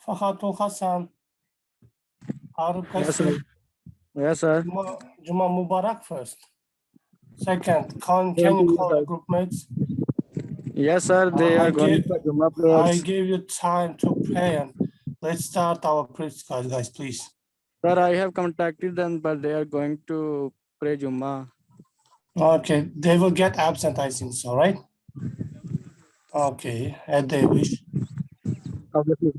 Fakhatul Hassan, our Yes, question. sir. Yes, sir. Juma Mubarak first. Second, can Thank you you, call sir. the group mates? Yes, sir. They I are going gave for Juma I prayers. gave you time to pray, and let's start our prayers, guys, please. Sir, I have contacted them, but they are going to pray Juma. Okay, they will get absent, I think, so, right? Okay, as they wish. Obviously.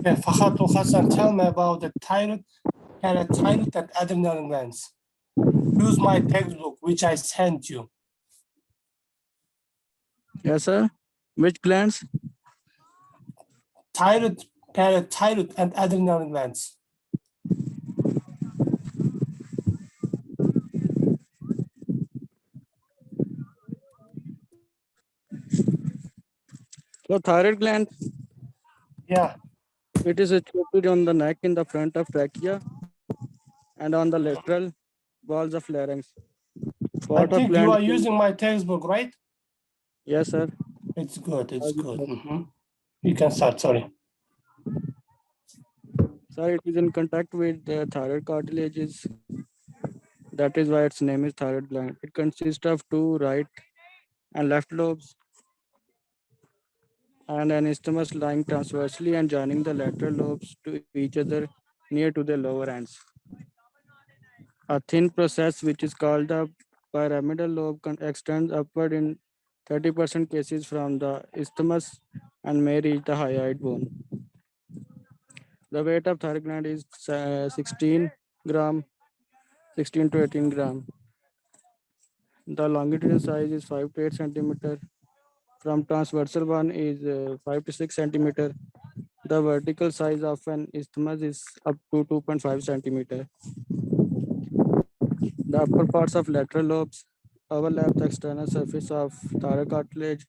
Yeah, Fakhatul Hassan, tell me about the thyroid, parathyroid, and adrenal glands. Use my textbook, which I sent you. Yes, sir. Which glands? Thyroid, parathyroid, and adrenal glands. So thyroid gland, Yeah, it is situated on the neck in the front of trachea and on the lateral walls of larynx. I Part of think you gland. are using my textbook, right? Yes, sir. It's good, it's good. You can start, sorry. Sir, it is in contact with the thyroid cartilages. That is why its name is thyroid gland. It consists of two right and left lobes and an isthmus lying transversely and joining the lateral lobes to each other near to the lower ends. A thin process which is called the pyramidal lobe extends upward in 30% cases from the isthmus and may reach the hyoid bone. The weight of thyroid gland is 16 gram, 16 to 18 gram. The longitudinal size is 5 to 8 centimeter. From transversal one is 5 to 6 centimeter. The vertical size of an isthmus is up to 2.5 centimeter. The upper parts of lateral lobes overlap the external surface of thyroid cartilage.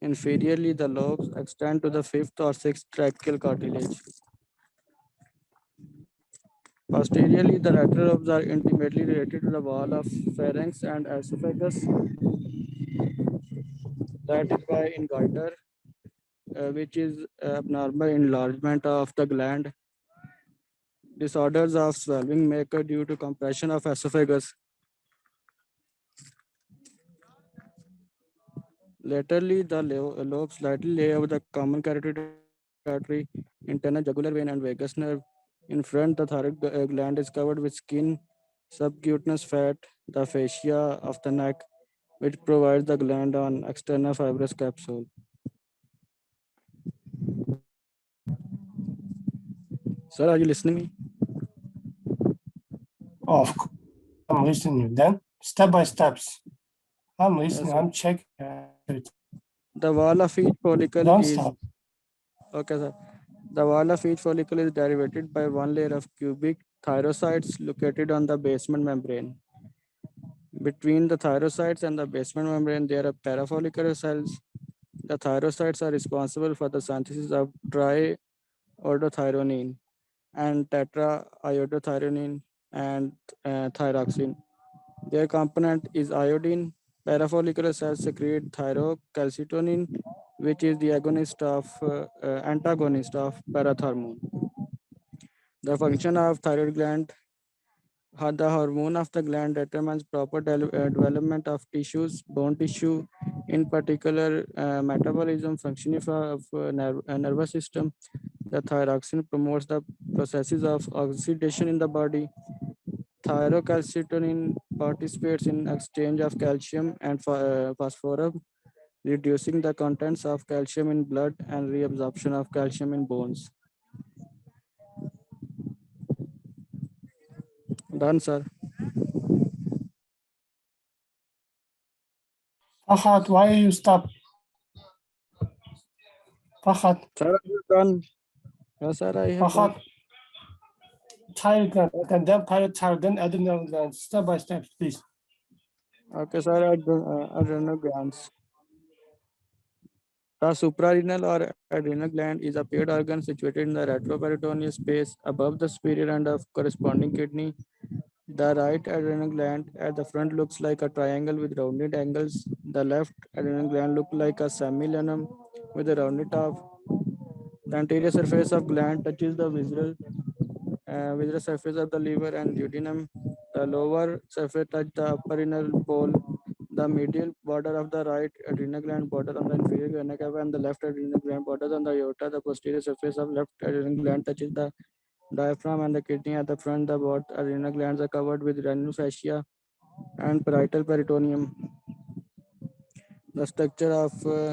Inferiorly, the lobes extend to the fifth or sixth tracheal cartilage. Posteriorly, the lateral lobes are intimately related to the wall of pharynx and esophagus. That is why in goiter, which is abnormal enlargement of the gland, disorders of swallowing may occur due to compression of esophagus. Laterally, the lobes slightly lay over the common carotid artery, internal jugular vein, and vagus nerve. In front, the thyroid gland is covered with skin, subcutaneous fat, the fascia of the neck, which provides the gland on external fibrous capsule. Sir, are you listening me? Of course, I'm listening. Then, step by steps. I'm listening, Yes, sir. I'm checking it. The wall of each follicle Don't is stop. okay, sir. The wall of each follicle is derivated by one layer of cubic thyrocytes located on the basement membrane. Between the thyrocytes and the basement membrane, there are parafollicular cells. The thyrocytes are responsible for the synthesis of triiodothyronine and tetraiodothyronine and thyroxine. Their component is iodine. Parafollicular cells secrete thyrocalcitonin, which is the antagonist of parathormone. The function of thyroid gland, the hormone of the gland determines proper development of tissues, bone tissue, in particular metabolism, functioning of nervous system. The thyroxine promotes the processes of oxidation in the body. Thyrocalcitonin participates in exchange of calcium and phosphorus, reducing the contents of calcium in blood and reabsorption of calcium in bones. Done, sir. Fahad, why you stop? Fahad, Sir, are you done? Yes, sir, I have done. Fahad, thyroid gland, and then parathyroid, then adrenal gland. Step by step, please. Okay, sir, adrenal glands. The suprarenal or adrenal gland is a paired organ situated in the retroperitoneal space above the superior end of corresponding kidney. The right adrenal gland at the front looks like a triangle with rounded angles. The left adrenal gland looks like a semilunar with a rounded top. The anterior surface of gland touches the visceral surface of the liver and duodenum. The lower surface touches the upper inner pole. The medial border of the right adrenal gland border on the inferior vena cava and the left adrenal gland borders on the aorta. The posterior surface of left adrenal gland touches the diaphragm and the kidney at the front. The both adrenal glands are covered with renal fascia and parietal peritoneum. The structure of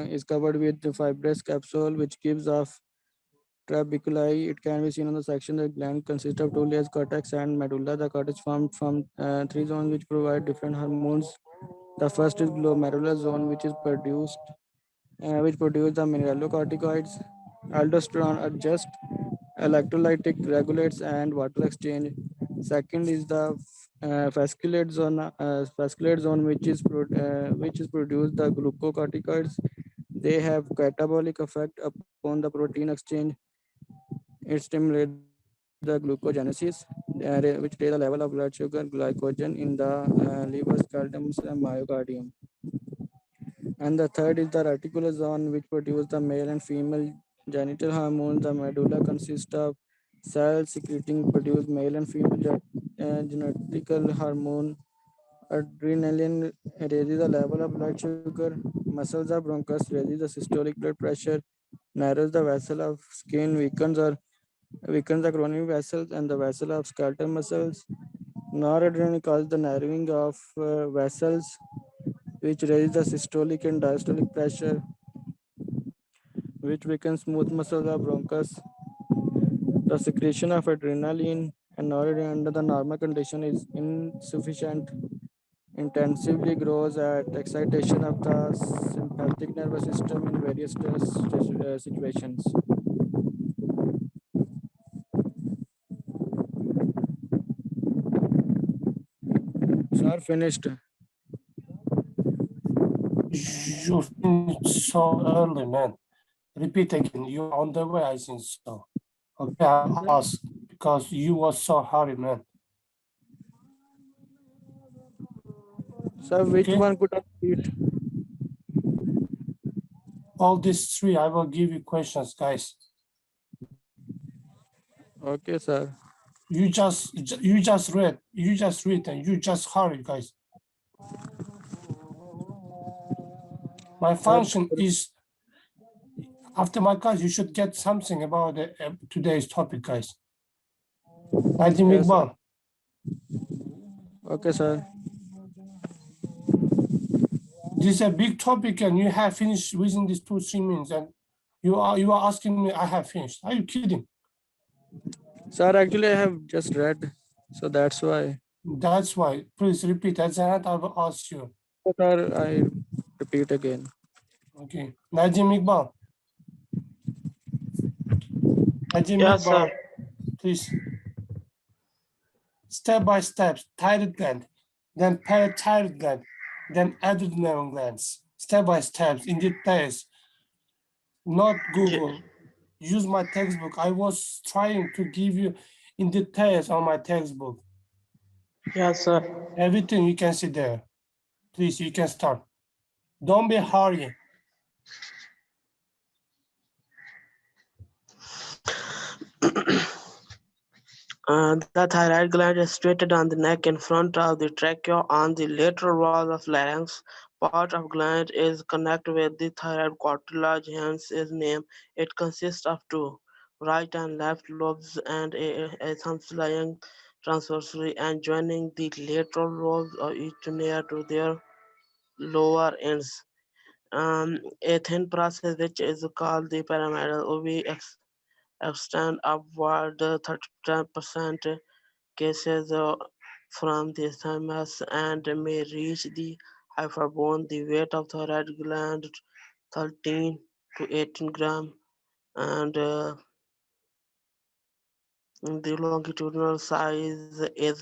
is covered with the fibrous capsule, which gives off trabeculae. It can be seen on the section. The gland consists of two layers, cortex and medulla. The cortex formed from three zones which provide different hormones. The first is glomerular zone, which produce the mineralocorticoids. Aldosterone adjusts electrolytic regulates and water exchange. Second is the fasculate zone, which is produce the glucocorticoids. They have catabolic effect upon the protein exchange. It stimulates the glucogenesis, which raise the level of blood sugar glycogen in the liver, skeleton, and myocardium. And the third is the reticular zone, which produce the male and female genital hormones. The medulla consists of cells secreting produce male and female genetical hormone. Adrenaline raises the level of blood sugar. Muscles of bronchus raises the systolic blood pressure, narrows the vessel of skin, weakens the coronary vessels and the vessel of skeletal muscles. Noradrenaline causes the narrowing of vessels, which raises the systolic and diastolic pressure, which weakens smooth muscles of bronchus. The secretion of adrenaline and noradrenaline under the normal condition is insufficient. Intensively grows at excitation of the sympathetic nervous system in various situations. Sir, finished. You finished so early, man. Repeat again. You are on the way, I think so. Okay, I'll ask because you were so hurry, man. Sir, which Okay, one could I repeat? all these three, I will give you questions, guys. Okay, sir. You just read, and you just hurry, guys. My Sir, function is after my class, you should get something about today's topic, guys. Nadim yes, sir. Iqbal, Okay, sir. this is a big topic, and you have finished within these 2-3 minutes, and you are asking me I have finished. Are you kidding? Sir, actually, I have just read, so that's why. That's why. Please repeat. At the end, I will ask you. Sir, I repeat again. Okay. Nadim Iqbal. Nadim Yes, Iqbal, sir. please. Step by step, thyroid gland, then parathyroid gland, then adrenal glands. Step by steps in details, not Ye- Google. Use my textbook. I was trying to give you in details on my textbook. Yes, sir. Everything you can see there. Please, you can start. Don't be hurry. The thyroid gland is situated on the neck in front of the trachea on the lateral wall of larynx. Part of gland is connected with the thyroid cartilage, hence its name. It consists of two right and left lobes and a thumb lying transversely and joining the lateral lobes of each near to their lower ends. A thin process which is called the pyramidal we extend upward 30% cases from the thymus and may reach the hyperbone. The weight of thyroid gland 13 to 18 gram and the longitudinal size is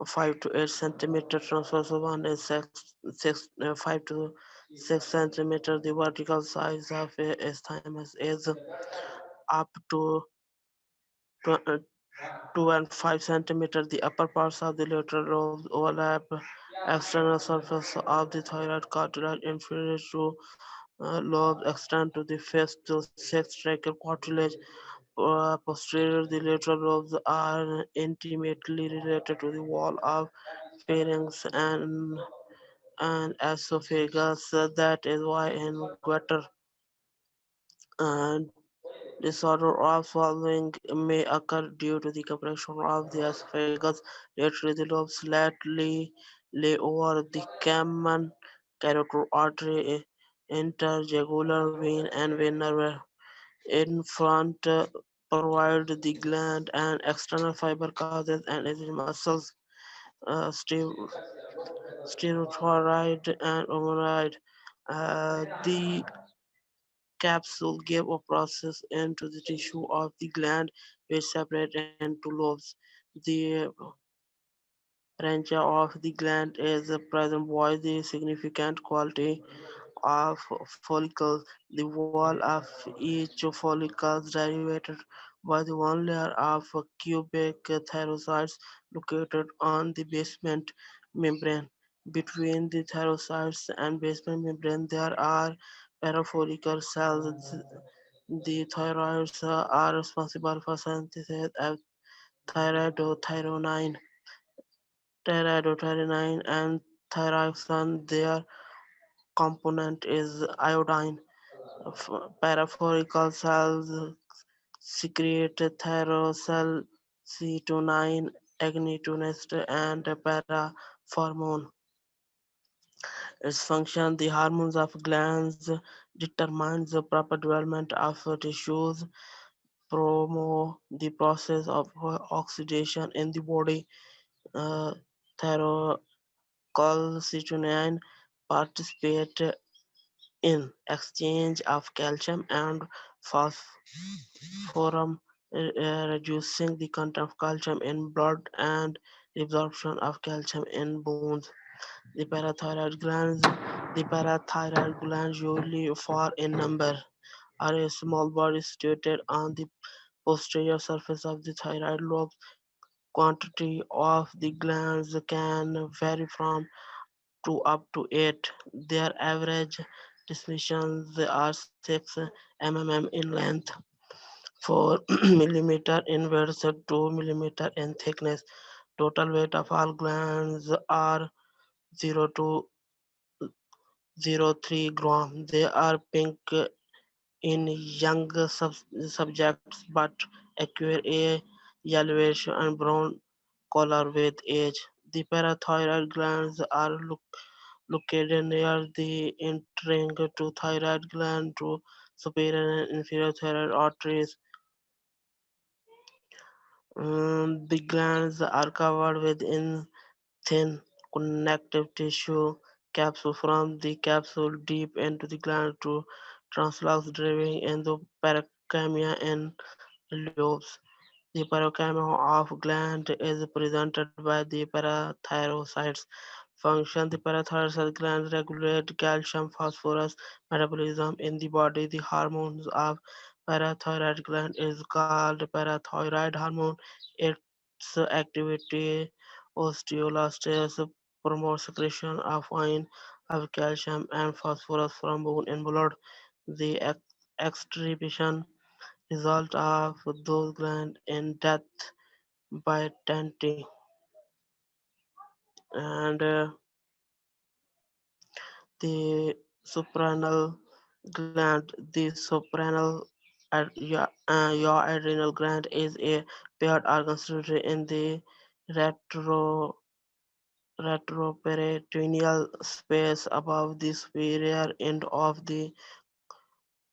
5 to 8 centimeter. Transverse one is 5 to 6 centimeter. The vertical size of a thymus is up to 2 and 5 centimeters. The upper parts of the lateral lobes overlap external surface of the thyroid cartilage inferior to lobes extend to the fifth to sixth tracheal cartilage. Posterior, the lateral lobes are intimately related to the wall of pharynx and esophagus. That is why in greater uh, disorder of swallowing may occur due to the compression of the esophagus. Laterally, the lobes slightly lay over the common carotid artery, interjugular vein, and vein nerve. In front, provide the gland and external fiber causes and its muscles, steroid and omeride. The capsule give a process into the tissue of the gland which separate into lobes. The parenchyma of the gland is present by the significant quality of follicles. The wall of each follicle is derived by the one layer of cubic thyrocytes located on the basement membrane. Between the thyrocytes and basement membrane, there are parafollicular cells. The thyroids are responsible for synthesis of thyroidothyronine, thyroidothyronine, and thyroxine. Their component is iodine. Parafollicular cells secrete tyrosine, agnitotest, and paraformone. Its function, the hormones of glands, determines the proper development of tissues, promote the process of oxidation in the body. Uh, Thyrocolcitonine participate in exchange of calcium and phosphorus, reducing the content of calcium in blood and absorption of calcium in bones. The parathyroid glands, usually four in number, are a small body situated on the posterior surface of the thyroid lobe. Quantity of the glands can vary from 2 up to 8. Their average dimensions are 6 mm in length, 4 mm in width, 2 mm in thickness. Total weight of all glands are 0 to 0.03 gram. They are pink in young subjects but acquire a yellowish and brown color with age. The parathyroid glands are located near the entering to thyroid gland to superior and inferior thyroid arteries. The glands are covered with thin connective tissue capsule from the capsule deep into the gland to translux driving in the parenchyma and lobes. The parenchyma of gland is presented by the parathyrocytes. Function: the parathyroid glands regulate calcium phosphorus metabolism in the body. The hormones of parathyroid gland is called parathyroid hormone. Its activity osteolysis promotes secretion of iron, of calcium and phosphorus from bone and blood. The excretion result of those glands in death by tenting. And the supranal gland, the supranal your adrenal gland is a paired organ situated in the retro retroperitoneal space above the superior end of the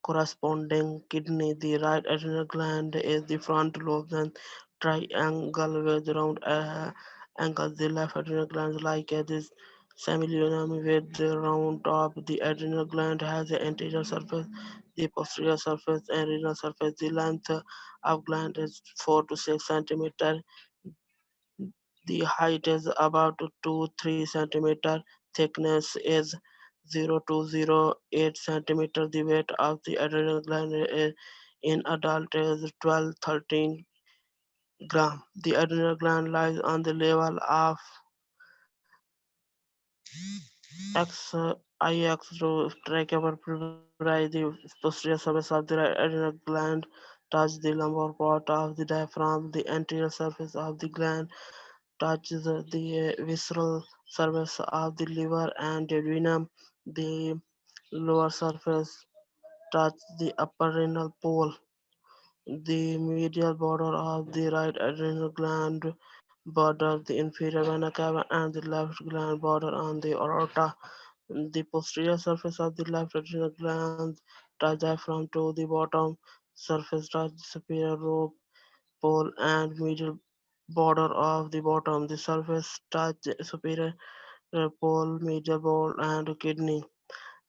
corresponding kidney. The right adrenal gland is the front lobe and triangle with round angles. The left adrenal gland is like this semilunar with the round top. The adrenal gland has an anterior surface, the posterior surface, and renal surface. The length of gland is 4 to 6 centimeter. The height is about 2-3 centimeter. Thickness is 0 to 0.8 centimeter. The weight of the adrenal gland in adult is 12-13 gram. The adrenal gland lies on the level of IX to tracheobronchi, the posterior surface of the right adrenal gland, touch the lumbar part of the diaphragm, the anterior surface of the gland touches the visceral surface of the liver and duodenum, the lower surface touches the upper renal pole, the medial border of the right adrenal gland border the inferior vena cava and the left gland border on the aorta. The posterior surface of the left adrenal gland touch diaphragm to the bottom surface touch the superior rope pole and medial border of the bottom. The surface touch the superior pole, medial pole and kidney.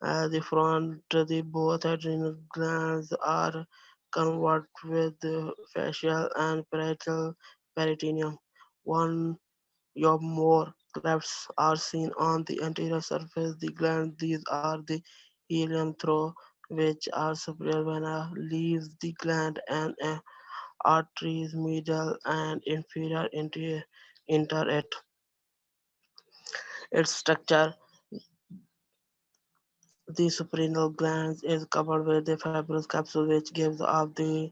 At the front, the both adrenal glands are covered with the facial and parietal peritoneum. One or more clefts are seen on the anterior surface. The glands these are the ileum through which our superior vena leaves the gland and arteries medial and inferior enter it. Its structure, the suprarenal gland is covered with a fibrous capsule which gives off the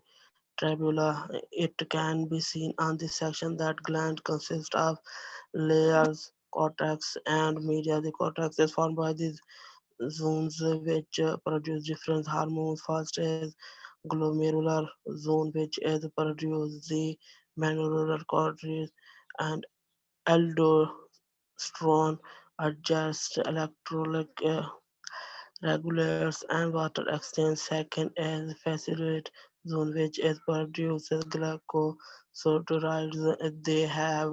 trabula. It can be seen on this section that gland consists of layers, cortex, and media. The cortex is formed by these zones which produce different hormones. First is glomerular zone, which is produce the medullary cortex and aldosterone, adjust electrolyte regulates and water exchange. Second is facilitate zone which is produces glycosyltransferides. They have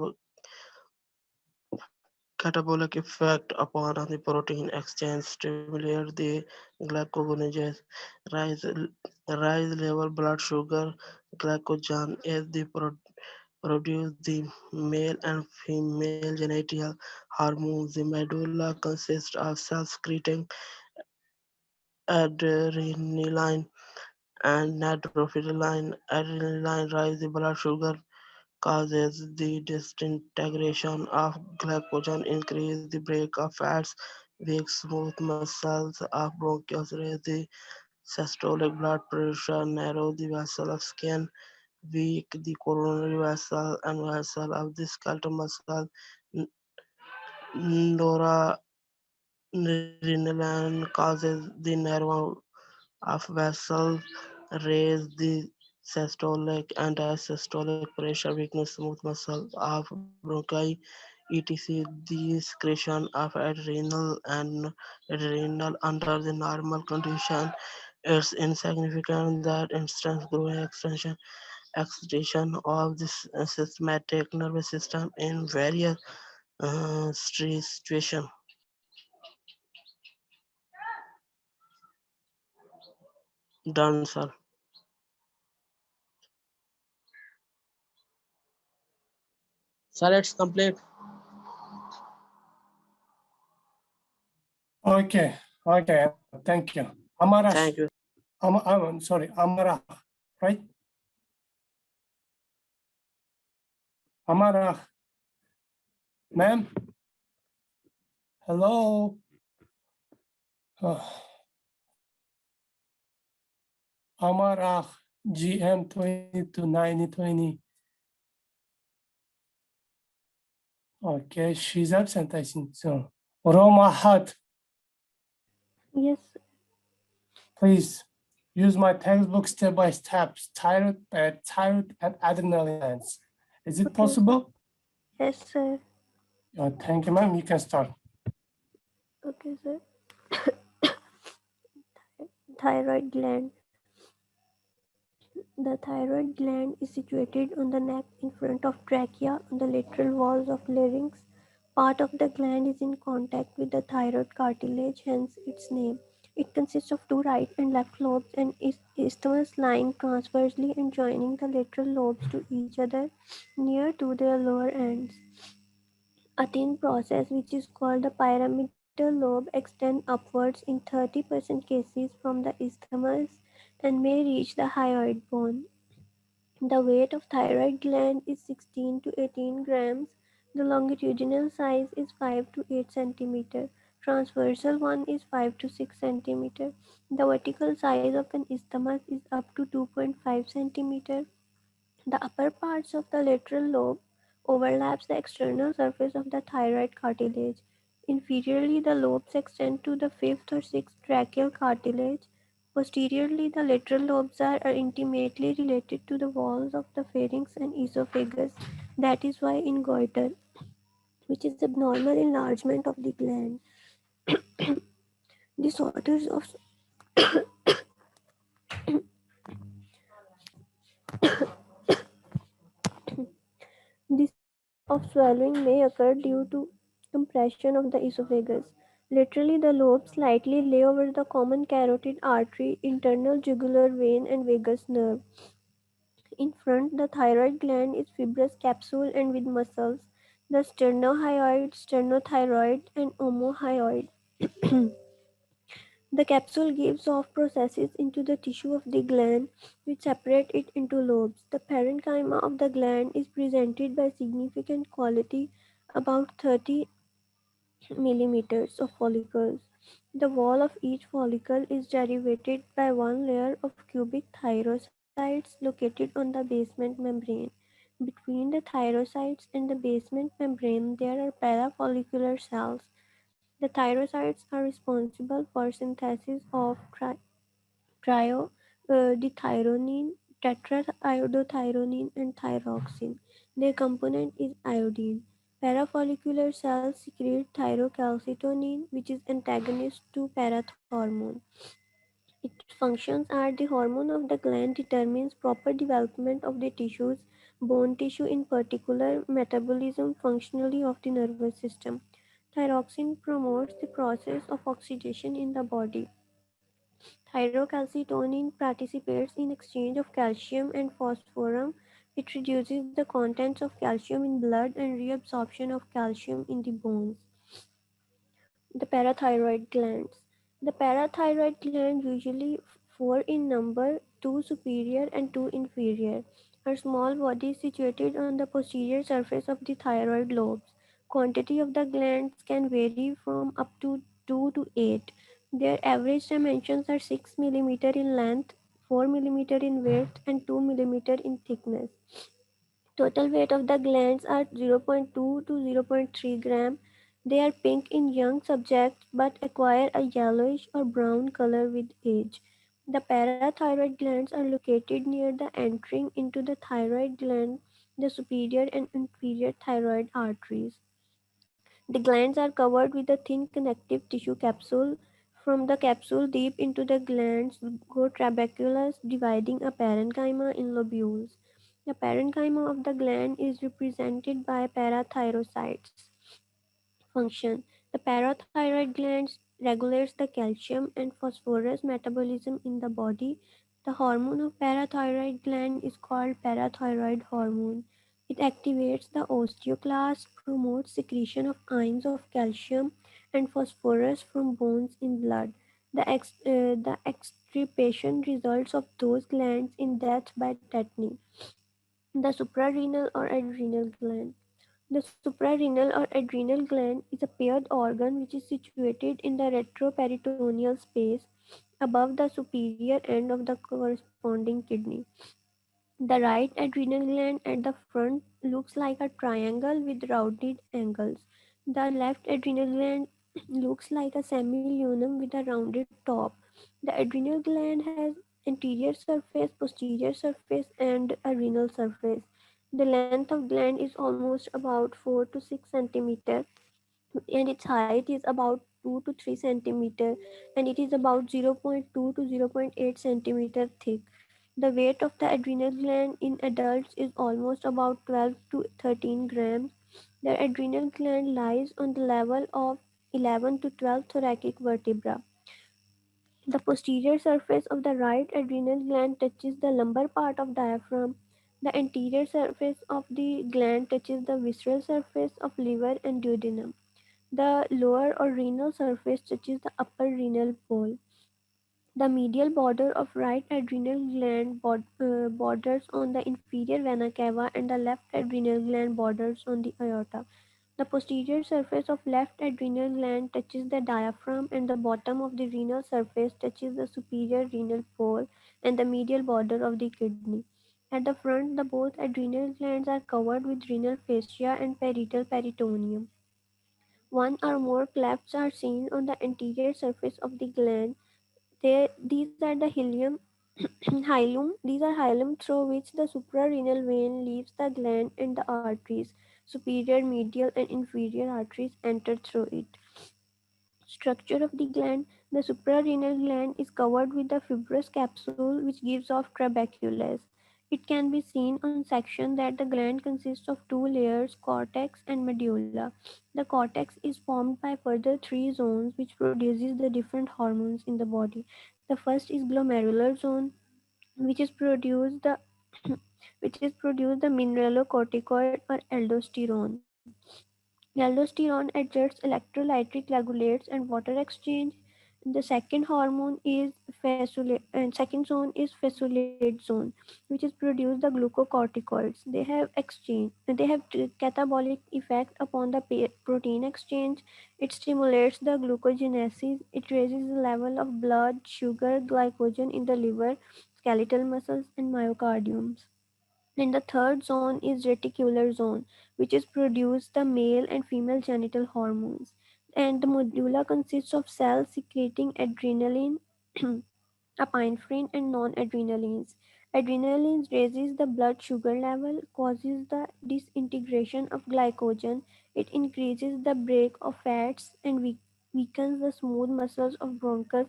catabolic effect upon the protein exchange, stimulate the glycogenesis, rise rise level blood sugar. Glycogen is the produce the male and female genital hormones. The medulla consists of cells secreting adrenaline and norepinephrine. Adrenaline raises the blood sugar, causes the disintegration of glycogen, increase the break of fats, weak smooth muscles of bronchus, raise the systolic blood pressure, narrow the vessel of skin, weak the coronary vessel and vessel of the skeletal muscle, noradrenaline causes the nerve of vessels, raise the systolic and diastolic pressure, weakness, smooth muscle of bronchi, etc. The secretion of adrenal under the normal condition is insignificant. That instance growing extension excitation of this systematic nervous system in various stress situations. Done, sir. Sir, it's complete. Okay, okay, thank you. Amara, Thank you. I'm sorry, Amara, right? Amara, ma'am? Hello? Amara, GM20 to 9020. Okay, she's absent, I think so. Roma Hat, Yes, please use my textbook step by step, thyroid and adrenal glands. Is it Okay. possible? yes, sir. Thank you, ma'am. You can start. Okay, sir. Thyroid gland. The thyroid gland is situated on the neck in front of trachea on the lateral walls of larynx. Part of the gland is in contact with the thyroid cartilage, hence its name. It consists of two right and left lobes and isthmus lying transversely and joining the lateral lobes to each other near to their lower ends. A thin process, which is called the pyramidal lobe, extends upwards in 30% cases from the isthmus and may reach the hyoid bone. The weight of thyroid gland is 16 to 18 grams. The longitudinal size is 5 to 8 centimeter. Transversal one is 5 to 6 centimeter. The vertical size of an isthmus is up to 2.5 centimeter. The upper parts of the lateral lobe overlaps the external surface of the thyroid cartilage. Inferiorly, the lobes extend to the fifth or sixth tracheal cartilage. Posteriorly, the lateral lobes are intimately related to the walls of the pharynx and esophagus. That is why in goiter, which is abnormal enlargement of the gland, disorders of disorders of swallowing may occur due to compression of the esophagus. Laterally, the lobes slightly lay over the common carotid artery, internal jugular vein, and vagus nerve. In front, the thyroid gland is fibrous capsule and with muscles. The sternohyoid, sternothyroid, and omohyoid. The capsule gives off processes into the tissue of the gland, which separate it into lobes. The parenchyma of the gland is presented by significant quality, about 30 millimeters of follicles. The wall of each follicle is derivated by one layer of cubic thyrocytes located on the basement membrane. Between the thyrocytes and the basement membrane, there are parafollicular cells. The thyrocytes are responsible for synthesis of dithyronine, tetraiodothyronine, and thyroxine. Their component is iodine. Parafollicular cells secrete thyrocalcitonin, which is antagonist to parathormone. Its functions are the hormone of the gland determines proper development of the tissues, bone tissue in particular, metabolism functionally of the nervous system. Thyroxine promotes the process of oxidation in the body. Thyrocalcitonin participates in exchange of calcium and phosphorus. It reduces the contents of calcium in blood and reabsorption of calcium in the bones. The parathyroid glands. The parathyroid gland, usually four in number, two superior and two inferior, are small bodies situated on the posterior surface of the thyroid lobes. Quantity of the glands can vary from up to 2 to 8. Their average dimensions are 6 millimeter in length, 4 millimeter in width, and 2 millimeter in thickness. Total weight of the glands are 0.2 to 0.3 gram. They are pink in young subjects but acquire a yellowish or brown color with age. The parathyroid glands are located near the entering into the thyroid gland, the superior and inferior thyroid arteries. The glands are covered with a thin connective tissue capsule. From the capsule deep into the glands go trabecules dividing a parenchyma in lobules. The parenchyma of the gland is represented by parathyrocytes. Function. The parathyroid glands regulates the calcium and phosphorus metabolism in the body. The hormone of parathyroid gland is called parathyroid hormone. It activates the osteoclast, promotes secretion of ions of calcium and phosphorus from bones in blood. The extirpation results of those glands in death by tetany. The suprarenal or adrenal gland. The suprarenal or adrenal gland is a paired organ which is situated in the retroperitoneal space above the superior end of the corresponding kidney. The right adrenal gland at the front looks like a triangle with rounded angles. The left adrenal gland looks like a semilunum with a rounded top. The adrenal gland has anterior surface, posterior surface, and a renal surface. The length of gland is almost about 4 to 6 centimeter, and its height is about 2 to 3 centimeter, and it is about 0.2 to 0.8 centimeter thick. The weight of the adrenal gland in adults is almost about 12 to 13 grams. The adrenal gland lies on the level of 11 to 12 thoracic vertebra. The posterior surface of the right adrenal gland touches the lumbar part of diaphragm. The anterior surface of the gland touches the visceral surface of liver and duodenum. The lower or renal surface touches the upper renal pole. The medial border of right adrenal gland borders on the inferior vena cava, and the left adrenal gland borders on the aorta. The posterior surface of left adrenal gland touches the diaphragm, and the bottom of the renal surface touches the superior renal pole and the medial border of the kidney. At the front, the both adrenal glands are covered with renal fascia and parietal peritoneum. One or more clefts are seen on the anterior surface of the gland. These are the These are hilum through which the suprarenal vein leaves the gland, and the arteries, superior, medial, and inferior arteries, enter through it. Structure of the gland: the suprarenal gland is covered with a fibrous capsule which gives off trabeculus. It can be seen on section that the gland consists of two layers, cortex and medulla. The cortex is formed by further three zones which produces the different hormones in the body. The first is glomerular zone, which is produced the which is produced the mineralocorticoid or aldosterone. Aldosterone adjusts electrolytic regulates and water exchange. The second hormone is fasciolate, and second zone is fasciolate zone, which is produce the glucocorticoids. They have catabolic effect upon the protein exchange. It stimulates the glucogenesis. It raises the level of blood sugar glycogen in the liver, skeletal muscles, and myocardiums. And the third zone is reticular zone, which is produce the male and female genital hormones. And the medulla consists of cells secreting adrenaline, epinephrine, and non-adrenalines. Adrenalines raises the blood sugar level, causes the disintegration of glycogen. It increases the break of fats and weakens the smooth muscles of bronchus.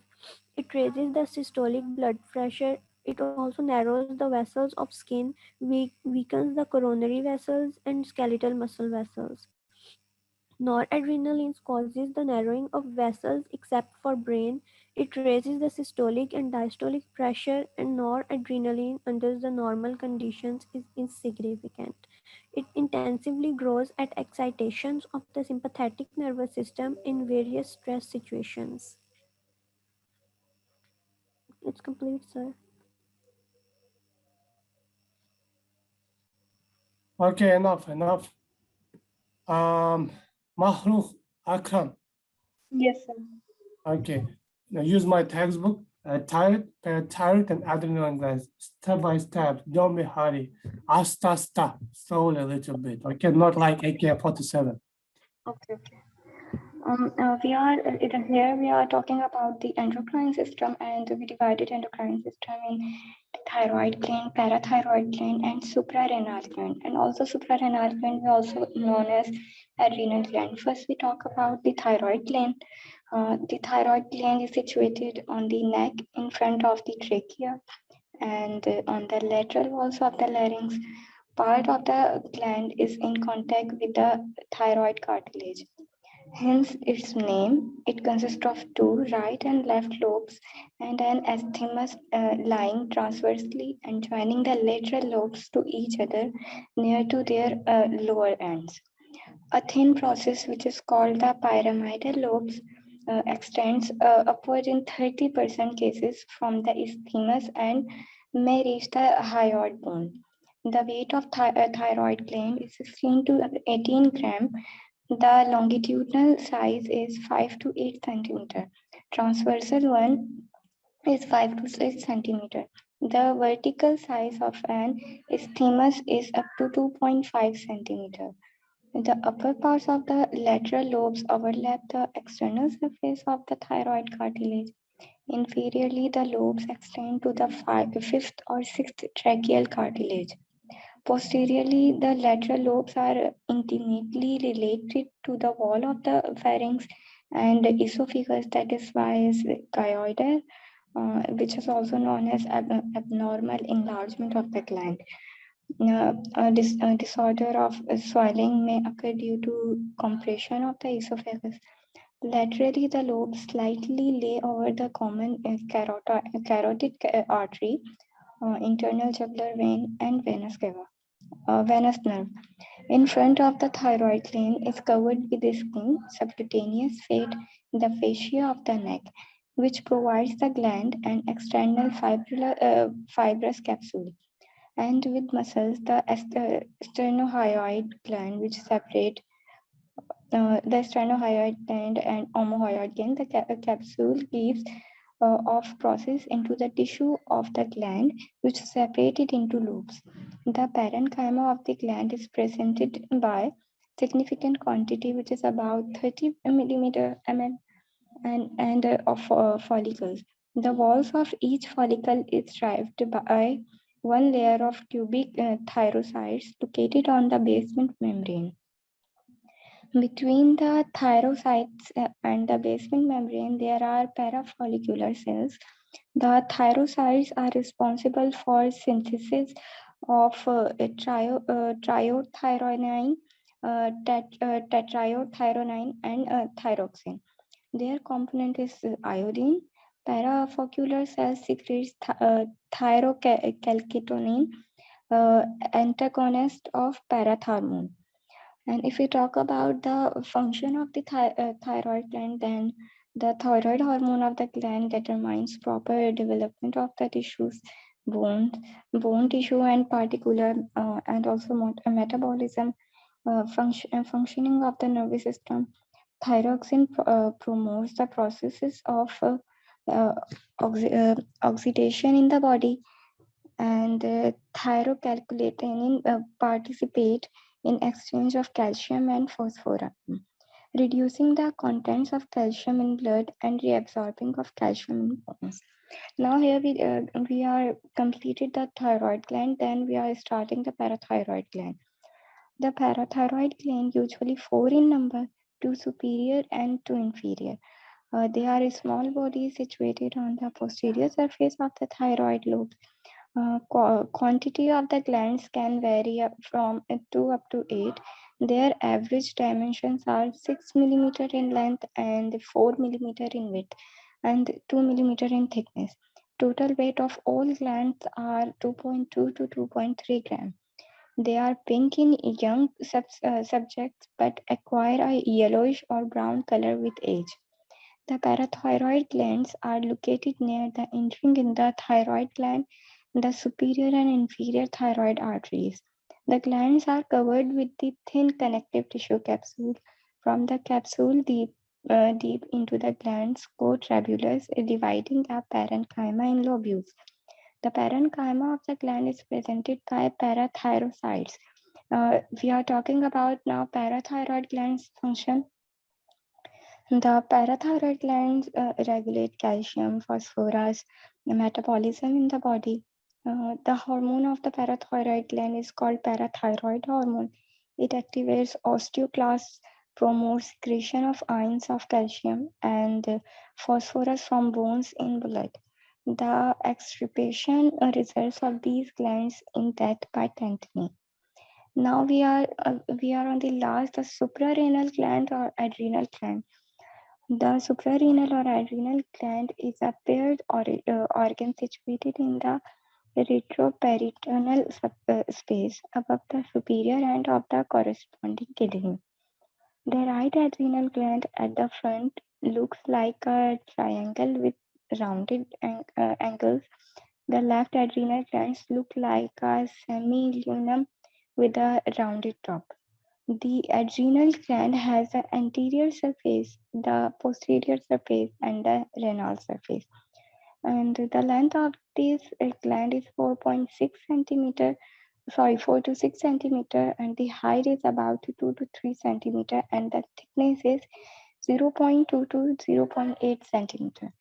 It raises the systolic blood pressure. It also narrows the vessels of skin, weakens the coronary vessels and skeletal muscle vessels. Noradrenaline causes the narrowing of vessels except for brain. It raises the systolic and diastolic pressure, and noradrenaline under the normal conditions is insignificant. It intensively grows at excitations of the sympathetic nervous system in various stress situations. It's complete, sir. Okay, enough. Mahrukh Akram. Yes, sir. Okay, now use my textbook. Thyroid, parathyroid, and adrenal glands, step by step. Don't be hurry. Asta, slowly a little bit. Okay, not like AK-47. Okay, okay. Here we are talking about the endocrine system, and we divided endocrine system in thyroid gland, parathyroid gland, and suprarenal gland. And also suprarenal gland, we also known as adrenal gland. First, we talk about the thyroid gland. The thyroid gland is situated on the neck in front of the trachea and on the lateral walls of the larynx. Part of the gland is in contact with the thyroid cartilage. Hence its name. It consists of two right and left lobes and an isthmus lying transversely and joining the lateral lobes to each other near to their lower ends. A thin process which is called the pyramidal lobes extends upward in 30% cases from the isthmus and may reach the hyoid bone. The weight of thyroid gland is 16 to 18 gram. The longitudinal size is 5 to 8 centimeter. Transversal one is 5 to 6 centimeter. The vertical size of an isthmus is up to 2.5 centimeter. The upper parts of the lateral lobes overlap the external surface of the thyroid cartilage. Inferiorly, the lobes extend to the fifth or sixth tracheal cartilage. Posteriorly, the lateral lobes are intimately related to the wall of the pharynx and esophagus, that is why is gynoid, which is also known as abnormal enlargement of the gland. Disorder of swelling may occur due to compression of the esophagus. Laterally, the lobes slightly lay over the common carotid artery, internal jugular vein, and venous nerve. In front of the thyroid gland is covered with the skin, subcutaneous fat, the fascia of the neck, which provides the gland an external fibrous capsule, and with muscles, the sternohyoid gland, which separate the sternohyoid gland and omohyoid gland. The capsule gives off process into the tissue of the gland, which is separated into loops. The parenchyma of the gland is presented by significant quantity, which is about 30 millimeter mm of follicles. The walls of each follicle is striped by one layer of cubic thyrocytes located on the basement membrane. Between the thyrocytes and the basement membrane, there are parafollicular cells. The thyrocytes are responsible for synthesis of triiodothyronine, tetriiodothyronine, and thyroxine. Their component is iodine. Parafollicular cells secretes thyrocalcitonin, antagonist of parathormone. And if we talk about the function of the thyroid gland, then the thyroid hormone of the gland determines proper development of the tissues, bone tissue, and particular and also metabolism, functioning of the nervous system. Thyroxine promotes the processes of oxidation in the body, and thyrocalcitonin participate in exchange of calcium and phosphorus, reducing the contents of calcium in blood and reabsorbing of calcium in bones. Now here we are completed the thyroid gland, then we are starting the parathyroid gland. The parathyroid gland usually 4 in number, 2 superior and 2 inferior. They are small bodies situated on the posterior surface of the thyroid lobe. Quantity of the glands can vary from 2 up to 8. Their average dimensions are 6 millimeter in length and 4 millimeter in width and 2 millimeter in thickness. Total weight of all glands are 2.2 to 2.3 grams. They are pink in young subjects but acquire a yellowish or brown color with age. The parathyroid glands are located near the entering in the thyroid gland, the superior and inferior thyroid arteries. The glands are covered with the thin connective tissue capsule. From the capsule deep into the glands go trabecules, dividing the parenchyma in lobules. The parenchyma of the gland is presented by parathyrocytes. We are talking about now parathyroid glands function. The parathyroid glands regulate calcium, phosphorus, metabolism in the body. The hormone of the parathyroid gland is called parathyroid hormone. It activates osteoclasts, promotes secretion of ions of calcium and phosphorus from bones in blood. The extirpation results of these glands in death by tetany. Now we are on the last, the suprarenal gland or adrenal gland. The suprarenal or adrenal gland is a paired organ situated in the retroperitoneal space above the superior end of the corresponding kidney. The right adrenal gland at the front looks like a triangle with rounded angles. The left adrenal glands look like a semi-lunum with a rounded top. The adrenal gland has the anterior surface, the posterior surface, and the renal surface. And the length of this gland is 4 to 6 centimeter, and the height is about 2 to 3 centimeter, and the thickness is 0.2 to 0.8 centimeter.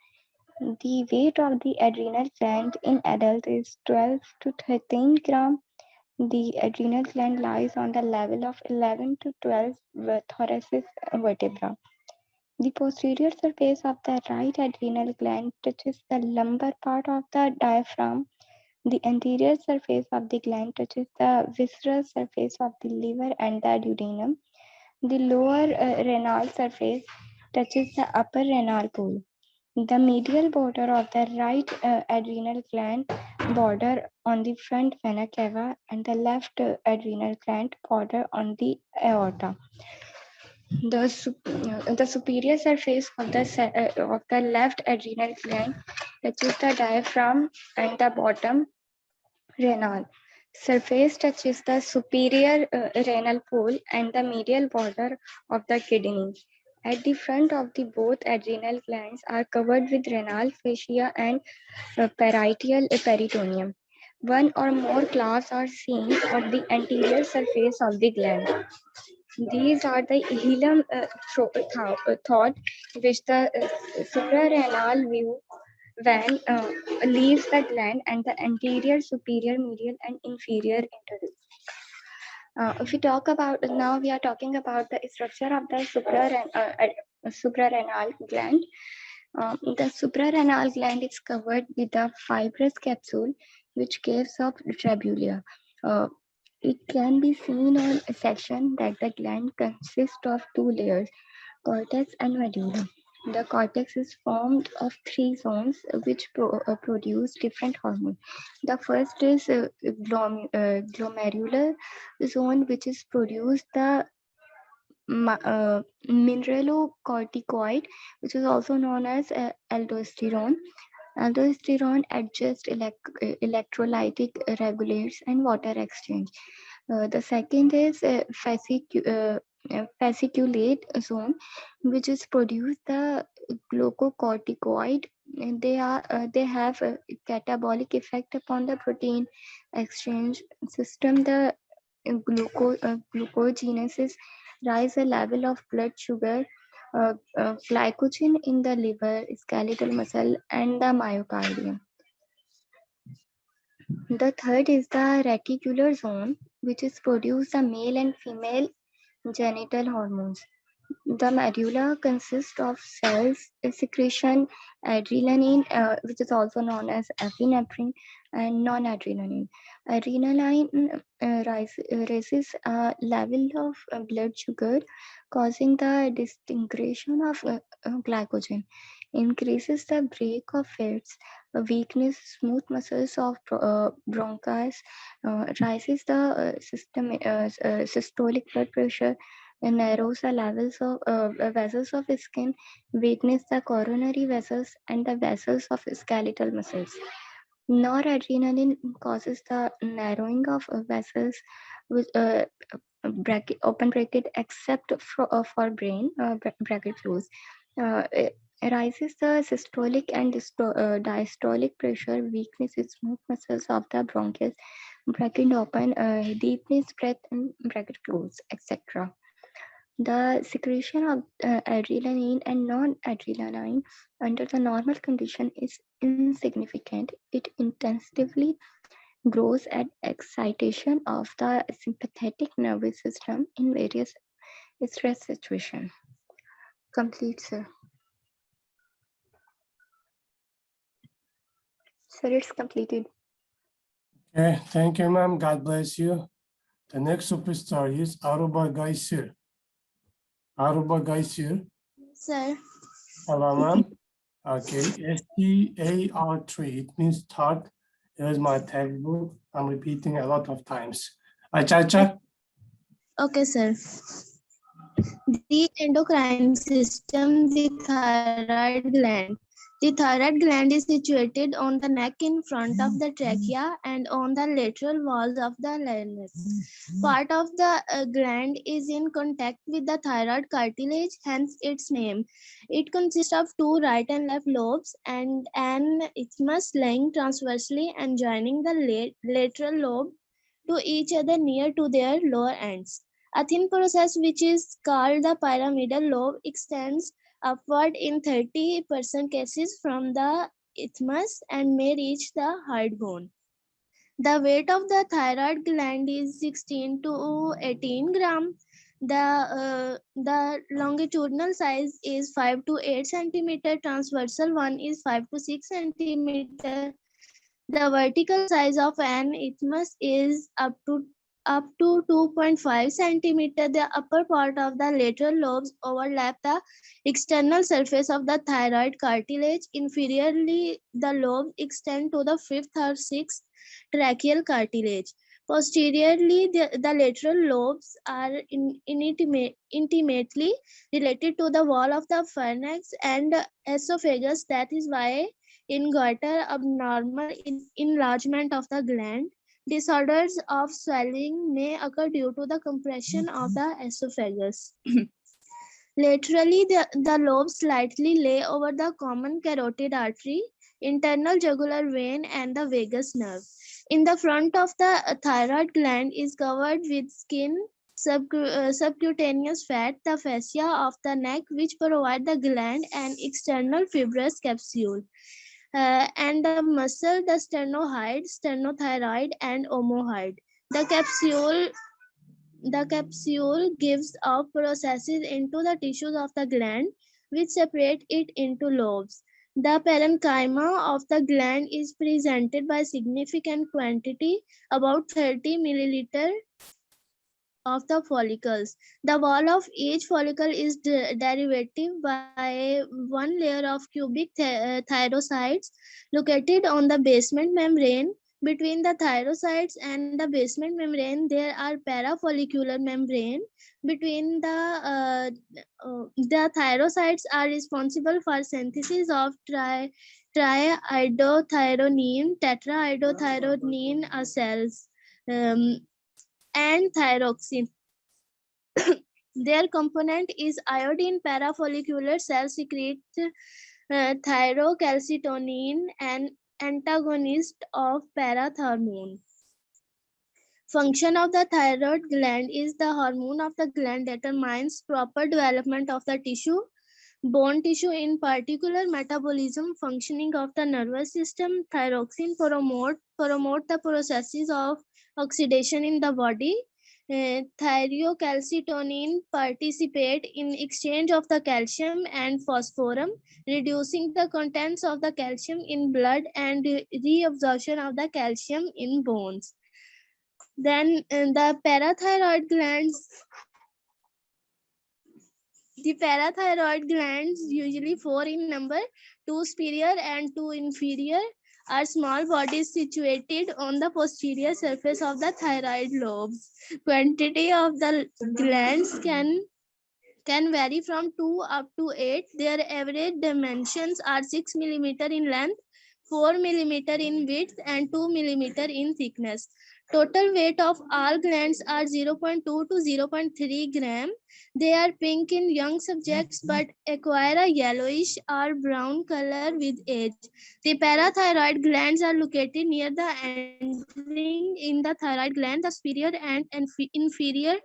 The weight of the adrenal gland in adult is 12 to 13 gram. The adrenal gland lies on the level of 11 to 12 thoracic vertebra. The posterior surface of the right adrenal gland touches the lumbar part of the diaphragm. The anterior surface of the gland touches the visceral surface of the liver and the duodenum. The lower renal surface touches the upper renal pool. The medial border of the right adrenal gland border on the front vena cava, and the left adrenal gland border on the aorta. The superior surface of the left adrenal gland touches the diaphragm and the bottom renal. Surface touches the superior renal pole and the medial border of the kidney. At the front of the both adrenal glands are covered with renal fascia and parietal peritoneum. One or more claws are seen on the anterior surface of the gland. These are the hilum thought, which the suprarenal view when leaves the gland and the anterior, superior, medial, and inferior interval. If we talk about now, we are talking about the structure of the suprarenal gland. The suprarenal gland is covered with a fibrous capsule which gives off trabecular. Uh, it can be seen on a section that the gland consists of two layers, cortex and medulla. The cortex is formed of three zones which produce different hormones. The first is glomerular zone, which is produce the mineralocorticoid, which is also known as aldosterone. Aldosterone adjusts electrolytic regulates and water exchange. The second is fasciculate zone, which is produce the glucocorticoid. And they have a catabolic effect upon the protein exchange system. The glucogenesis rise the level of blood sugar, glycogen in the liver, skeletal muscle, and the myocardium. The third is the reticular zone, which is produce the male and female genital hormones. The medulla consists of cells secretion, adrenaline, which is also known as epinephrine, and non-adrenaline. Adrenaline raises a level of blood sugar, causing the disintegration of glycogen, increases the break of fats, weakness, smooth muscles of bronchus, rises the systolic blood pressure, narrows the levels of vessels of skin, weakness the coronary vessels and the vessels of skeletal muscles. Noradrenaline causes the narrowing of vessels with bracket open bracket except for brain bracket close. It rises the systolic and diastolic pressure, weakness in smooth muscles of the bronchus, bracket open, deepness breath and bracket close, etc. The secretion of adrenaline and non-adrenaline under the normal condition is insignificant. It intensively grows at excitation of the sympathetic nervous system in various stress situations. Complete, sir. Sir, it's completed. Okay, thank you, ma'am. God bless you. The next superstar is Aruba Gaisir. Aruba Gaisir. Sir, Elaman. Okay, STAR3. It means start. Here's my textbook. I'm repeating a lot of times. Achacha. okay, sir. The endocrine system, the thyroid gland. The thyroid gland is situated on the neck in front of the trachea and on the lateral walls of the larynx. Part of the gland is in contact with the thyroid cartilage, hence its name. It consists of two right and left lobes and an isthmus lying transversely and joining the lateral lobe to each other near to their lower ends. A thin process which is called the pyramidal lobe extends upward in 30% cases from the isthmus and may reach the hard bone. The weight of the thyroid gland is 16 to 18 gram. The longitudinal size is 5 to 8 centimeter. Transversal one is 5 to 6 centimeter. The vertical size of an isthmus is up to 2.5 centimeter. The upper part of the lateral lobes overlap the external surface of the thyroid cartilage. Inferiorly, the lobes extend to the fifth or sixth tracheal cartilage. Posteriorly, the lateral lobes are intimately related to the wall of the pharynx and esophagus. That is why in goiter abnormal enlargement of the gland, Disorders of swallowing may occur due to the compression of the esophagus. Laterally, the lobes slightly lay over the common carotid artery, internal jugular vein, and the vagus nerve. In the front of the thyroid gland is covered with skin, subcutaneous fat, the fascia of the neck, which provide the gland an external fibrous capsule, and the muscle, the sternohyoid, sternothyroid, and omohyoid. The capsule gives off processes into the tissues of the gland, which separate it into lobes. The parenchyma of the gland is presented by significant quantity, about 30 milliliter of the follicles. The wall of each follicle is derivative by one layer of cubic thyrocytes located on the basement membrane. Between the thyrocytes and the basement membrane, there are parafollicular membrane. Between the thyrocytes are responsible for synthesis of triiodothyronine, tetraiodothyronine cells, and thyroxine. Their component is iodine. Parafollicular cells secrete thyrocalcitonin, an antagonist of parathormone. Function of the thyroid gland is the hormone of the gland determines proper development of the tissue, bone tissue in particular, metabolism, functioning of the nervous system. Thyroxine promote the processes of oxidation in the body. Thyrocalcitonin participate in exchange of the calcium and phosphorus, reducing the contents of the calcium in blood and reabsorption of the calcium in bones. Then the parathyroid glands. The parathyroid glands, usually 4 in number, 2 superior and 2 inferior, are small bodies situated on the posterior surface of the thyroid lobes. Quantity of the glands can vary from 2 up to 8. Their average dimensions are 6 millimeter in length, 4 millimeter in width, and 2 millimeter in thickness. Total weight of all glands are 0.2 to 0.3 gram. They are pink in young subjects but acquire a yellowish or brown color with age. The parathyroid glands are located near the entering in the thyroid gland, the superior and inferior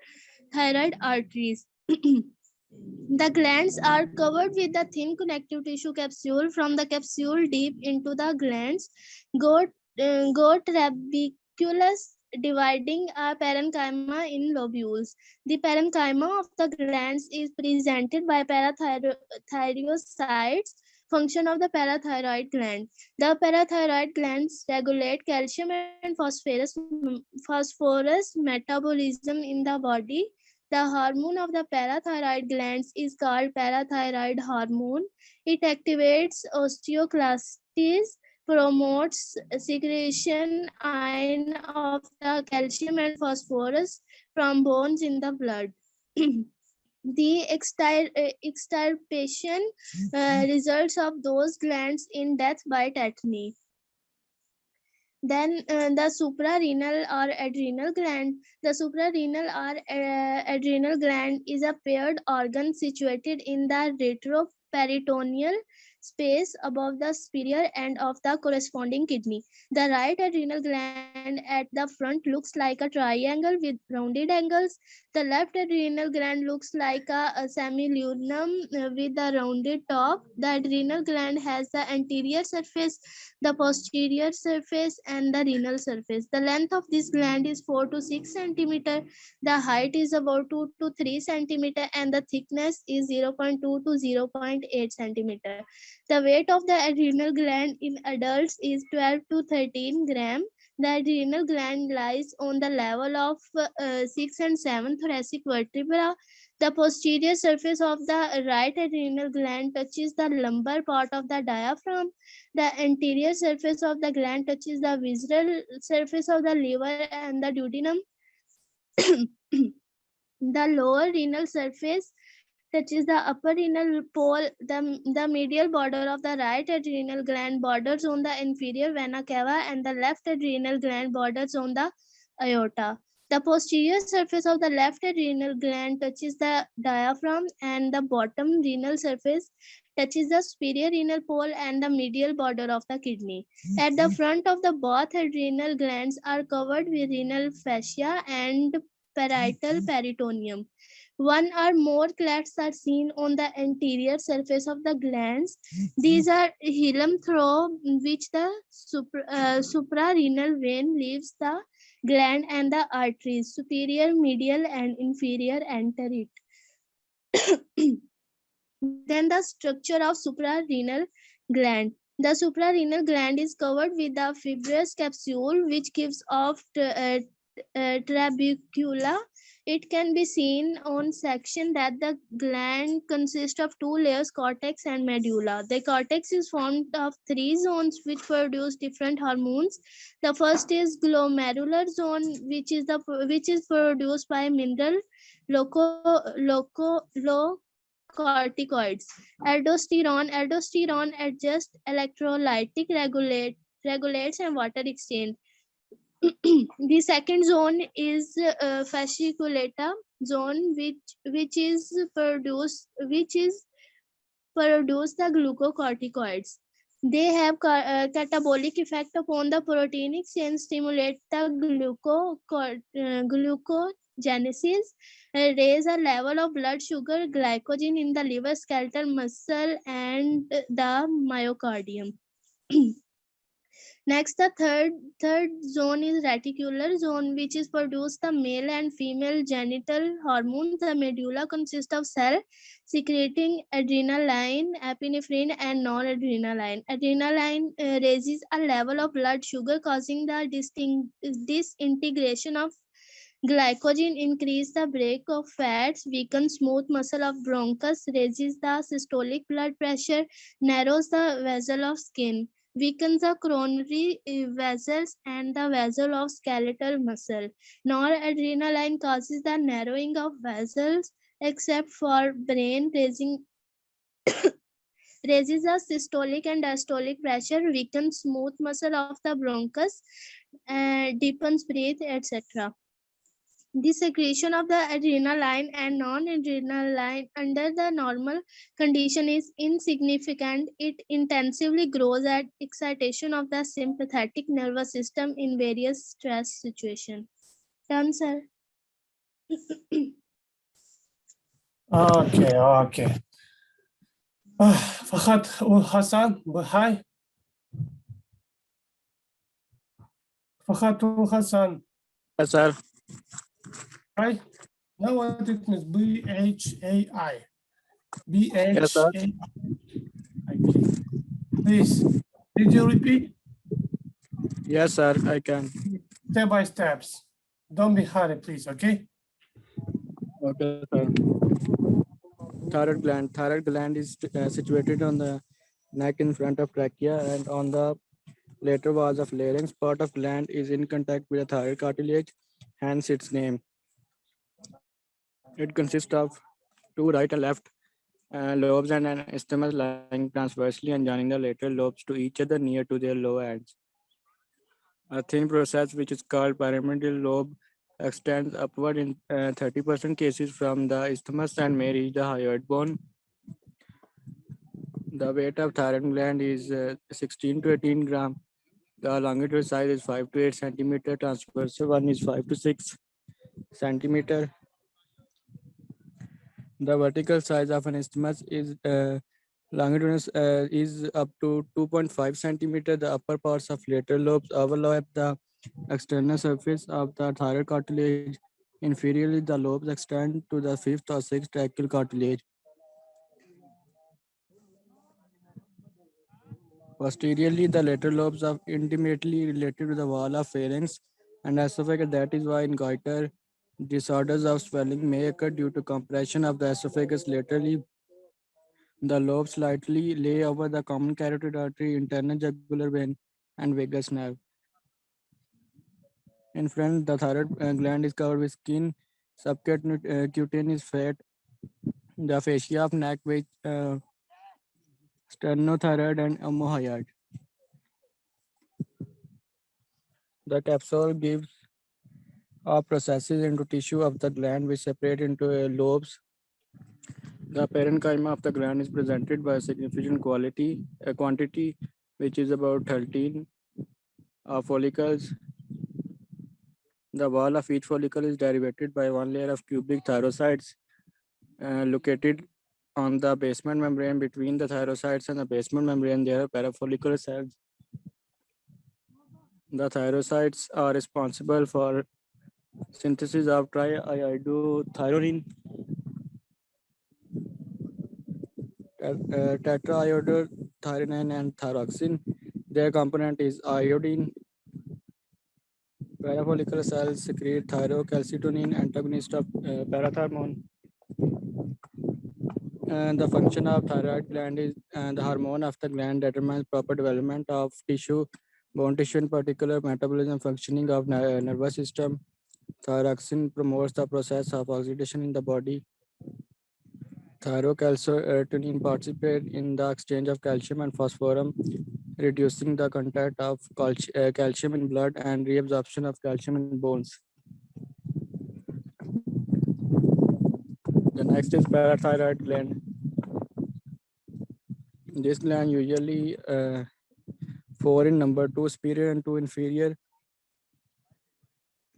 thyroid arteries. The glands are covered with a thin connective tissue capsule. From the capsule deep into the glands go trabeculus, dividing a parenchyma in lobules. The parenchyma of the glands is presented by parathyrocytes. Function of the parathyroid gland. The parathyroid glands regulate calcium and phosphorus metabolism in the body. The hormone of the parathyroid glands is called parathyroid hormone. It activates osteoclastis, promotes secretion ion of the calcium and phosphorus from bones in the blood. The extirpation results of those glands in death by tetany. Then the suprarenal or adrenal gland. The suprarenal or adrenal gland is a paired organ situated in the retroperitoneal space above the superior end of the corresponding kidney. The right adrenal gland at the front looks like a triangle with rounded angles. The left adrenal gland looks like a semiluminum with a rounded top. The adrenal gland has the anterior surface, the posterior surface, and the renal surface. The length of this gland is 4 to 6 centimeter. The height is about 2 to 3 centimeter, and the thickness is 0.2 to 0.8 centimeter. The weight of the adrenal gland in adults is 12 to 13 gram. The adrenal gland lies on the level of 6 and 7 thoracic vertebra. The posterior surface of the right adrenal gland touches the lumbar part of the diaphragm. The anterior surface of the gland touches the visceral surface of the liver and the duodenum. The lower renal surface touches the upper renal pole. The medial border of the right adrenal gland borders on the inferior vena cava, and the left adrenal gland borders on the aorta. The posterior surface of the left adrenal gland touches the diaphragm, and the bottom renal surface touches the superior renal pole and the medial border of the kidney. At the front of the both adrenal glands are covered with renal fascia and parietal peritoneum. One or more clades are seen on the anterior surface of the glands. These are hilum through which the suprarenal vein leaves the gland, and the arteries, superior, medial, and inferior, enter it. Then the structure of suprarenal gland. The suprarenal gland is covered with a fibrous capsule which gives off trabecula. It can be seen on section that the gland consists of two layers, cortex and medulla. The cortex is formed of three zones which produce different hormones. The first is glomerular zone, which is produced by mineral corticoids. Aldosterone adjusts electrolytic regulates and water exchange. The second zone is fasciculata zone, which is produce the glucocorticoids. They have catabolic effect upon the protein exchange, stimulate the glucogenesis, raise a level of blood sugar, glycogen in the liver, skeletal muscle, and the myocardium. Next, the third zone is reticular zone, which is produce the male and female genital hormones. The medulla consists of cell secreting adrenaline, epinephrine, and non-adrenaline. Adrenaline raises a level of blood sugar, causing the disintegration of glycogen, increase the break of fats, weaken smooth muscle of bronchus, raises the systolic blood pressure, narrows the vessel of skin, weakens the coronary vessels and the vessel of skeletal muscle. Noradrenaline causes the narrowing of vessels except for brain, raises the systolic and diastolic pressure, weakens smooth muscle of the bronchus, deepens breath, etc. The secretion of the adrenaline and non-adrenaline under the normal condition is insignificant. It intensively grows at excitation of the sympathetic nervous system in various stress situations. Done, sir. Okay. Fahad Hassan, hi. Fahad Hassan, Yes, sir. hi. Now what it means? BHAI. Yes, sir. BHAI. Please, did you repeat? Yes, sir. I can. Step by steps. Don't be hurry, please, okay? Okay, sir. Thyroid gland. Thyroid gland is situated on the neck in front of trachea and on the lateral walls of larynx. Part of gland is in contact with the thyroid cartilage, hence its name. It consists of two right and left lobes and an isthmus lying transversely and joining the lateral lobes to each other near to their lower ends. A thin process which is called pyramidal lobe extends upward in 30% cases from the isthmus and may reach the hyoid bone. The weight of thyroid gland is 16 to 18 gram. The longitudinal size is 5 to 8 centimeter. Transversal one is 5 to 6 centimeter. The vertical size of an isthmus is longitudinal is up to 2.5 centimeter. The upper parts of lateral lobes overlap the external surface of the thyroid cartilage. Inferiorly, the lobes extend to the fifth or sixth tracheal cartilage. Posteriorly, the lateral lobes are intimately related to the wall of pharynx and esophagus. That is why in goiter, disorders of swelling may occur due to compression of the esophagus laterally. The lobes slightly lay over the common carotid artery, internal jugular vein, and vagus nerve. In front, the thyroid gland is covered with skin, subcutaneous fat, The fascia of neck with sternothyroid and omohyoid. The capsule gives processes into tissue of the gland which separate into lobes. The parenchyma of the gland is presented by a significant quantity, which is about 13 follicles. The wall of each follicle is derivated by one layer of cubic thyrocytes located on the basement membrane. Between the thyrocytes and the basement membrane, there are parafollicular cells. The thyrocytes are responsible for synthesis of triiodothyronine, tetraiodothyronine, and thyroxine. Their component is iodine. Parafollicular cells secrete thyrocalcitonin, antagonist of parathormone. And the function of thyroid gland is and the hormone of the gland determines proper development of tissue, bone tissue in particular, metabolism, functioning of nervous system. Thyroxine promotes the process of oxidation in the body. Thyrocalcitonin participates in the exchange of calcium and phosphorus, reducing the content of calcium in blood and reabsorption of calcium in bones. The next is parathyroid gland. This gland usually 4 in number, 2 superior and 2 inferior.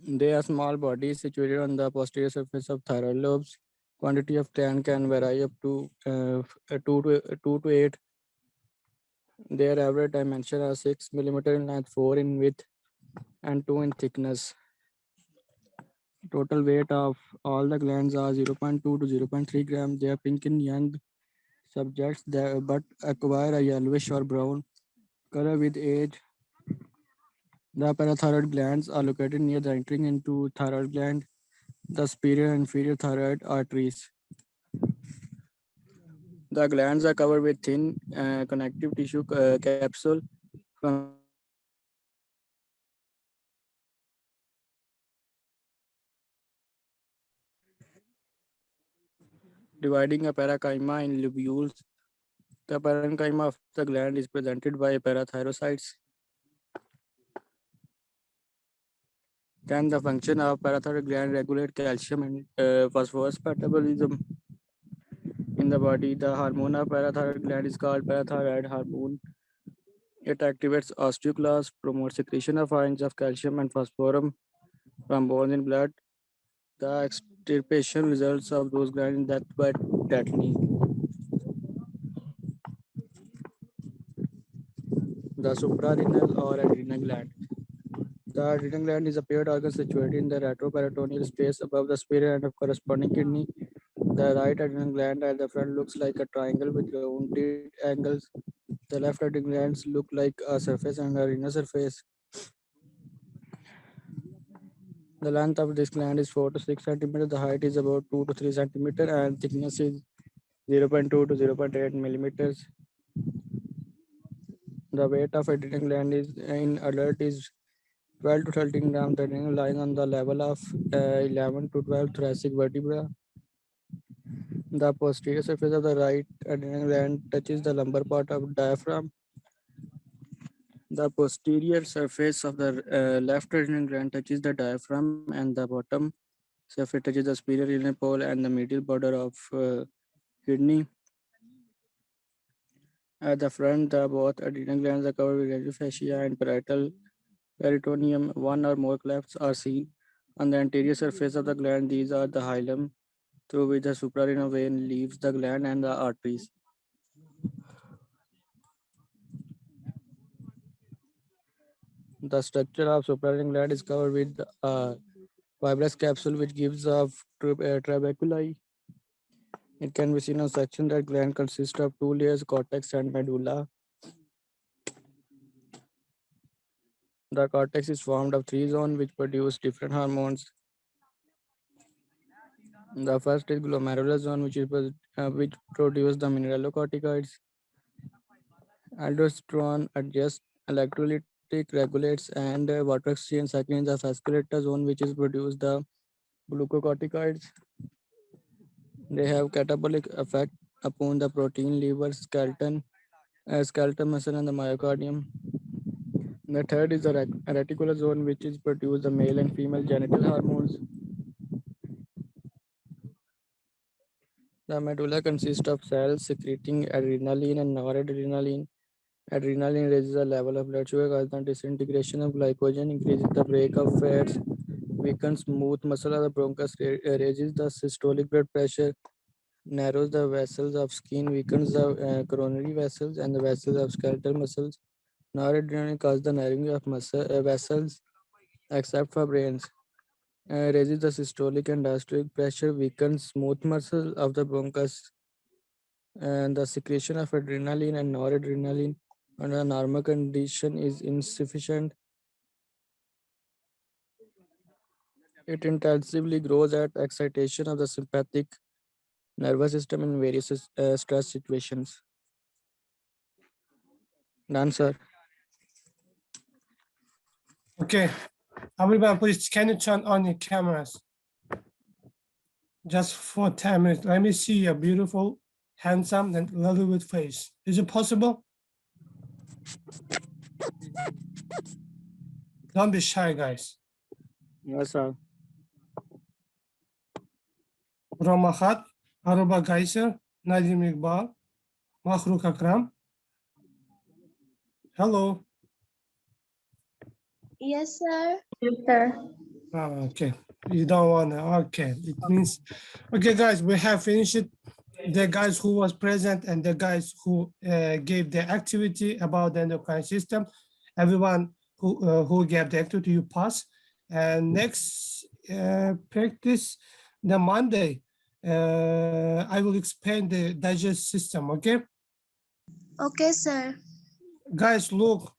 They are small bodies situated on the posterior surface of thyroid lobes. Quantity of gland can vary up to 2 to 8. Their average dimension are 6 millimeter in length, 4 in width, and 2 in thickness. Total weight of all the glands are 0.2 to 0.3 grams. They are pink in young subjects but acquire a yellowish or brown color with age. The parathyroid glands are located near the entering into thyroid gland, the superior and inferior thyroid arteries. The glands are covered with thin connective tissue capsule from which the thyroid hormones are secreted. Dividing a parenchyma in lobules, the parenchyma of the gland is presented by parathyrocytes. Then the function of parathyroid gland regulate calcium and phosphorus metabolism in the body. The hormone of parathyroid gland is called parathyroid hormone. It activates osteoclast, promotes secretion of ions of calcium and phosphorus from bones in blood. The extirpation results of those glands in death by tetany. The suprarenal or adrenal gland. The adrenal gland is a paired organ situated in the retroperitoneal space above the superior end of corresponding kidney. The right adrenal gland at the front looks like a triangle with rounded angles. The left adrenal glands look like a surface and a renal surface. The length of this gland is 4 to 6 centimeters. The height is about 2 to 3 centimeters and thickness is 0.2 to 0.8 millimeters. The weight of adrenal gland is in adult is 12 to 13 grams. The adrenal lies on the level of 11 to 12 thoracic vertebra. The posterior surface of the right adrenal gland touches the lumbar part of diaphragm. The posterior surface of the left adrenal gland touches the diaphragm, and the bottom surface touches the superior renal pole and the medial border of kidney. At the front, both adrenal glands are covered with radial fascia and parietal peritoneum. One or more clefts are seen on the anterior surface of the gland. These are the hilum, through which the suprarenal vein leaves the gland, and the arteries. The structure of suprarenal gland is covered with a fibrous capsule which gives off trabeculae. It can be seen on section that gland consists of 2 layers, cortex and medulla. The cortex is formed of 3 zones which produce different hormones. The first is glomerular zone, which produce the mineralocorticoids. Aldosterone adjusts electrolytic, regulates, and water exchange. Second is the vasculature zone, which is produce the glucocorticoids. They have catabolic effect upon the protein, liver, skeletal muscle, and the myocardium. The third is the reticular zone, which is produce the male and female genital hormones. The medulla consists of cells secreting adrenaline and noradrenaline. Adrenaline raises the level of blood sugar, causes the disintegration of glycogen, increases the break of fats, weakens smooth muscle of the bronchus, raises the systolic blood pressure, narrows the vessels of skin, weakens the coronary vessels and the vessels of skeletal muscles. Noradrenaline causes the narrowing of vessels, except for brains. Raises the systolic and diastolic pressure, weakens smooth muscle of the bronchus, and the secretion of adrenaline and noradrenaline under a normal condition is insufficient. It intensively grows at excitation of the sympathetic nervous system in various stress situations. Done, sir. Okay, everyone, please can you turn on your cameras? Just for 10 minutes. Let me see your beautiful, handsome, and lovely face. Is it possible? Don't be shy, guys. Yes, sir. Romahat, Aruba Gaiser, Nadim Iqbal, Makhruk Akram. Hello. Yes, sir. Yes, sir. Oh, okay. You don't want to. Okay. It means, okay, guys, we have finished it. The guys who was present and the guys who gave the activity about the endocrine system, everyone who gave the activity, you pass. And next practice, the Monday, I will explain the digest system, okay? Okay, sir. Guys, look,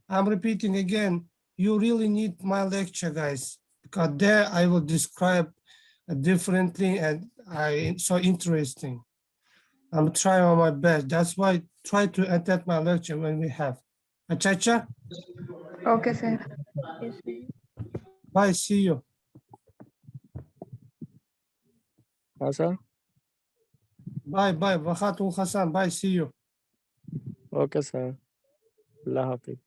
I'm repeating again, you really need my lecture, guys, because there I will describe differently and it's so interesting. I'm trying on my best. That's why try to attend my lecture when we have. Achacha, Okay, sir. Yes, sir. bye, see you. Yes, sir. Bye, bye. Wakhatul Hassan, bye, see you. Okay, sir. Allah Hafiz.